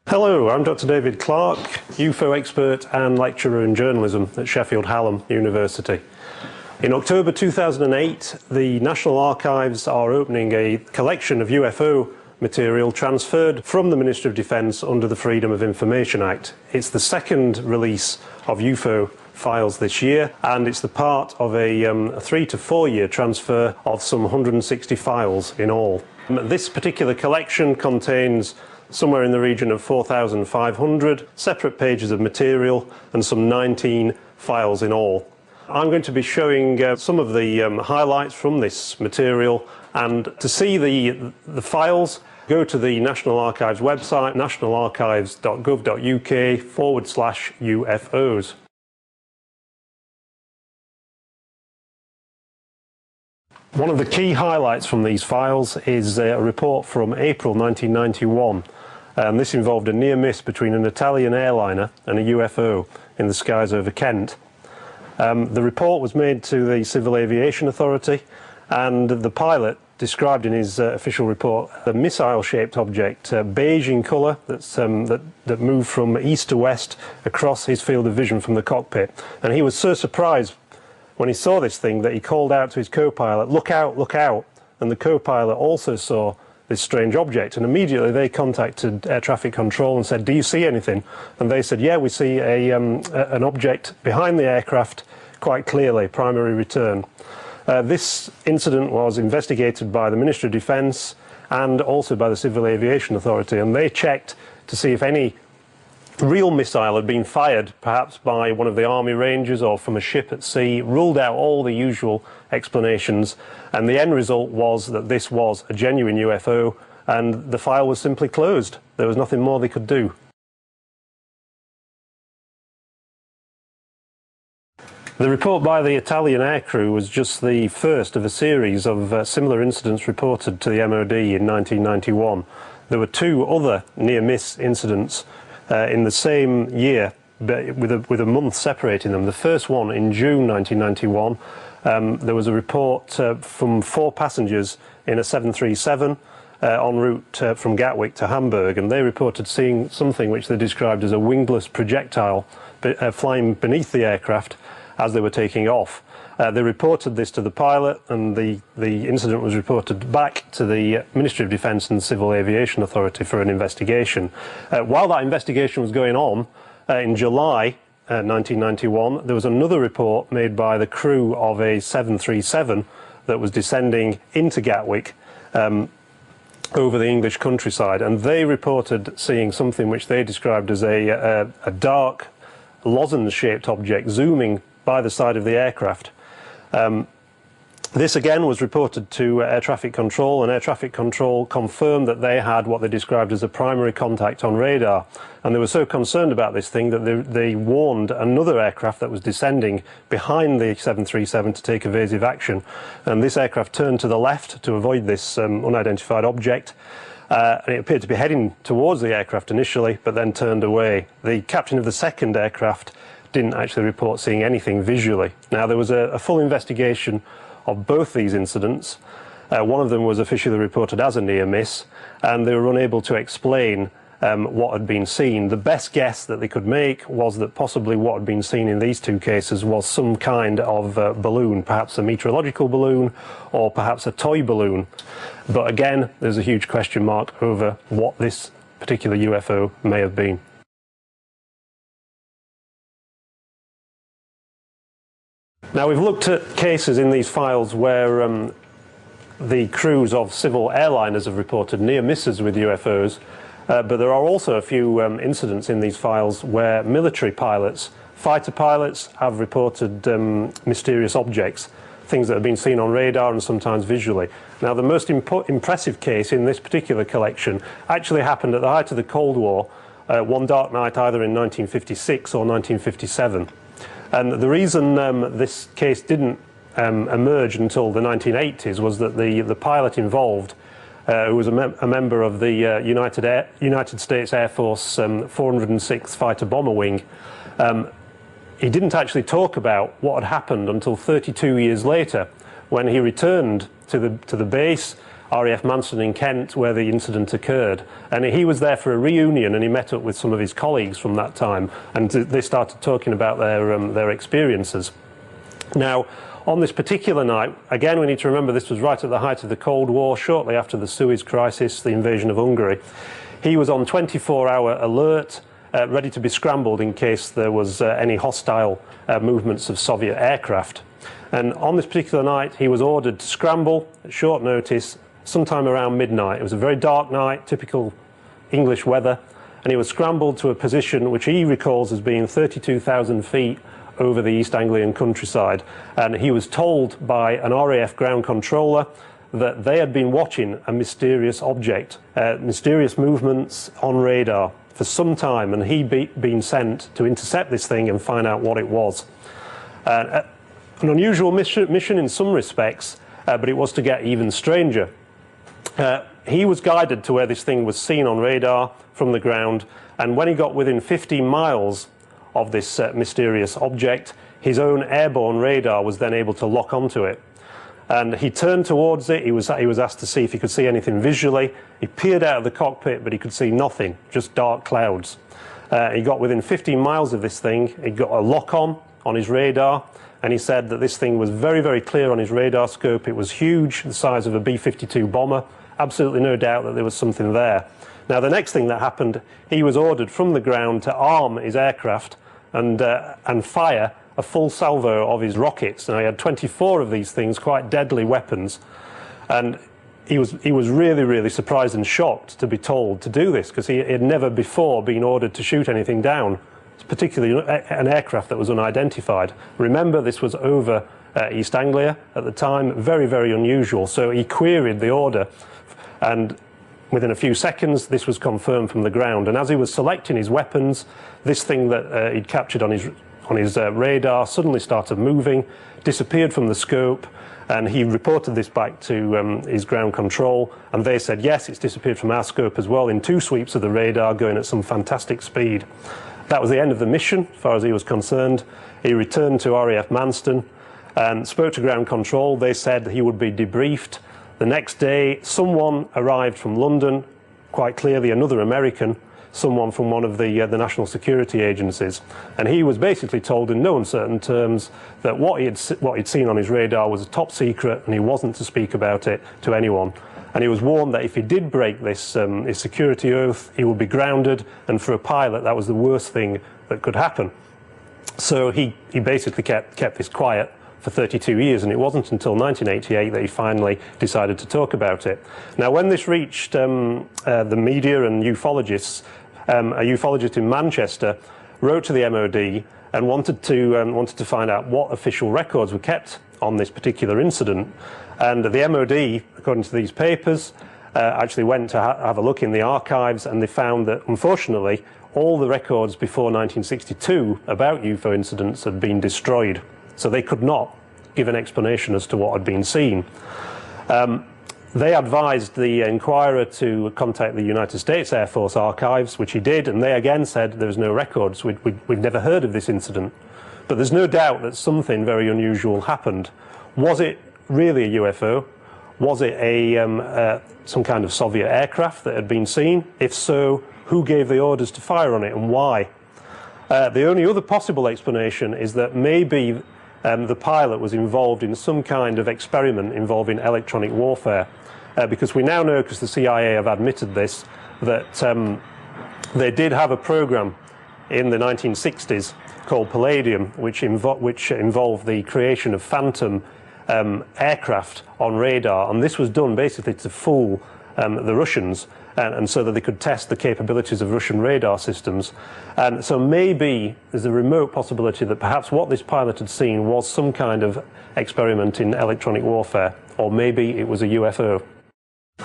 Hello, I'm Dr. David Clark, UFO expert and lecturer in journalism at Sheffield Hallam University. In October 2008, the National Archives are opening a collection of UFO material transferred from the Ministry of Defence under the Freedom of Information Act. It's the second release of UFO files this year, and it's the part of a 3 to 4 year transfer of some 160 files in all. This particular collection contains somewhere in the region of 4,500 separate pages of material and some 19 files in all. I'm going to be showing some of the highlights from this material, and to see the files, go to the National Archives website, nationalarchives.gov.uk/UFOs. One of the key highlights from these files is a report from April 1991. And this involved a near miss between an Italian airliner and a UFO in the skies over Kent. The report was made to the Civil Aviation Authority, and the pilot described in his official report a missile-shaped object, beige in colour, that moved from east to west across his field of vision from the cockpit. And he was so surprised when he saw this thing that he called out to his co-pilot, "Look out, look out!" And the co-pilot also saw this strange object, and immediately they contacted air traffic control and said, "Do you see anything?" And they said, "Yeah, we see an object behind the aircraft quite clearly, primary return." This incident was investigated by the Ministry of Defence and also by the Civil Aviation Authority, and they checked to see if any real missile had been fired, perhaps by one of the Army Rangers or from a ship at sea, ruled out all the usual explanations, and the end result was that this was a genuine UFO, and the file was simply closed. There was nothing more they could do. The report by the Italian aircrew was just the first of a series of similar incidents reported to the MOD in 1991. There were two other near-miss incidents in the same year, but with a month separating them. The first one in June 1991, there was a report from 4 passengers in a 737 en route from Gatwick to Hamburg, and they reported seeing something which they described as a wingless projectile flying beneath the aircraft as they were taking off. They reported this to the pilot, and the incident was reported back to the Ministry of Defence and Civil Aviation Authority for an investigation. While that investigation was going on, in July 1991, there was another report made by the crew of a 737 that was descending into Gatwick over the English countryside, and they reported seeing something which they described as a dark lozenge-shaped object zooming by the side of the aircraft. This again was reported to air traffic control, and air traffic control confirmed that they had what they described as a primary contact on radar, and they were so concerned about this thing that they warned another aircraft that was descending behind the 737 to take evasive action, and this aircraft turned to the left to avoid this unidentified object. And it appeared to be heading towards the aircraft initially, but then turned away. The captain of the second aircraft didn't actually report seeing anything visually. Now, there was a full investigation of both these incidents. One of them was officially reported as a near miss, and they were unable to explain what had been seen. The best guess that they could make was that possibly what had been seen in these two cases was some kind of balloon, perhaps a meteorological balloon or perhaps a toy balloon. But again, there's a huge question mark over what this particular UFO may have been. Now, we've looked at cases in these files where the crews of civil airliners have reported near misses with UFOs, but there are also a few incidents in these files where military pilots, fighter pilots, have reported mysterious objects, things that have been seen on radar and sometimes visually. Now, the most impressive case in this particular collection actually happened at the height of the Cold War, one dark night either in 1956 or 1957. And the reason this case didn't emerge until the 1980s was that the pilot involved, who was a member of the United States Air Force 406th Fighter Bomber Wing, he didn't actually talk about what had happened until 32 years later, when he returned to the base RAF Manston in Kent, where the incident occurred. And he was there for a reunion, and he met up with some of his colleagues from that time, and they started talking about their experiences. Now, on this particular night, again, we need to remember this was right at the height of the Cold War, shortly after the Suez Crisis, the invasion of Hungary. He was on 24-hour alert, ready to be scrambled in case there was any hostile movements of Soviet aircraft. And on this particular night, he was ordered to scramble at short notice, sometime around midnight. It was a very dark night, typical English weather, and he was scrambled to a position which he recalls as being 32,000 feet over the East Anglian countryside. And he was told by an RAF ground controller that they had been watching a mysterious object, mysterious movements on radar for some time, and he'd been sent to intercept this thing and find out what it was. An unusual mission in some respects, but it was to get even stranger. He was guided to where this thing was seen on radar from the ground, and when he got within 15 miles of this mysterious object, his own airborne radar was then able to lock onto it. And he turned towards it. He was asked to see if he could see anything visually. He peered out of the cockpit, but he could see nothing, just dark clouds. He got within 15 miles of this thing. He got a lock-on his radar, and he said that this thing was very, very clear on his radar scope. It was huge, the size of a B-52 bomber. Absolutely no doubt that there was something there. Now, the next thing that happened, he was ordered from the ground to arm his aircraft and fire a full salvo of his rockets. Now, he had 24 of these things, quite deadly weapons, and he was really, really surprised and shocked to be told to do this, because he had never before been ordered to shoot anything down, particularly an aircraft that was unidentified. Remember, this was over East Anglia at the time, very, very unusual. So he queried the order, and within a few seconds, this was confirmed from the ground. And as he was selecting his weapons, this thing that he'd captured on his radar suddenly started moving, disappeared from the scope, and he reported this back to his ground control, and they said, yes, it's disappeared from our scope as well, in 2 sweeps of the radar going at some fantastic speed. That was the end of the mission, as far as he was concerned. He returned to RAF Manston and spoke to ground control. They said he would be debriefed. The next day, someone arrived from London, quite clearly another American, someone from one of the national security agencies, and he was basically told in no uncertain terms that what he'd seen on his radar was top secret, and he wasn't to speak about it to anyone. And he was warned that if he did break this his security oath, he would be grounded, and for a pilot, that was the worst thing that could happen. So he basically kept this quiet for 32 years, and it wasn't until 1988 that he finally decided to talk about it. Now, when this reached the media and ufologists, a ufologist in Manchester wrote to the MOD and wanted to find out what official records were kept on this particular incident. And the MOD, according to these papers, actually went to have a look in the archives, and they found that, unfortunately, all the records before 1962 about UFO incidents had been destroyed. So they could not give an explanation as to what had been seen. They advised the inquirer to contact the United States Air Force archives, which he did, and they again said there was no records. We'd never heard of this incident. But there's no doubt that something very unusual happened. Was it really a UFO? Was it some kind of Soviet aircraft that had been seen? If so, who gave the orders to fire on it, and why? The only other possible explanation is that maybe the pilot was involved in some kind of experiment involving electronic warfare, because we now know, because the CIA have admitted this, that they did have a program in the 1960s called Palladium, which involved the creation of phantom aircraft on radar, and this was done basically to fool the Russians, and so that they could test the capabilities of Russian radar systems. And so maybe there's a remote possibility that perhaps what this pilot had seen was some kind of experiment in electronic warfare, or maybe it was a UFO.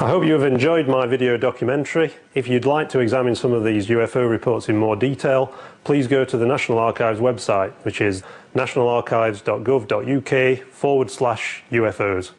I hope you have enjoyed my video documentary. If you'd like to examine some of these UFO reports in more detail, please go to the National Archives website, which is nationalarchives.gov.uk/UFOs.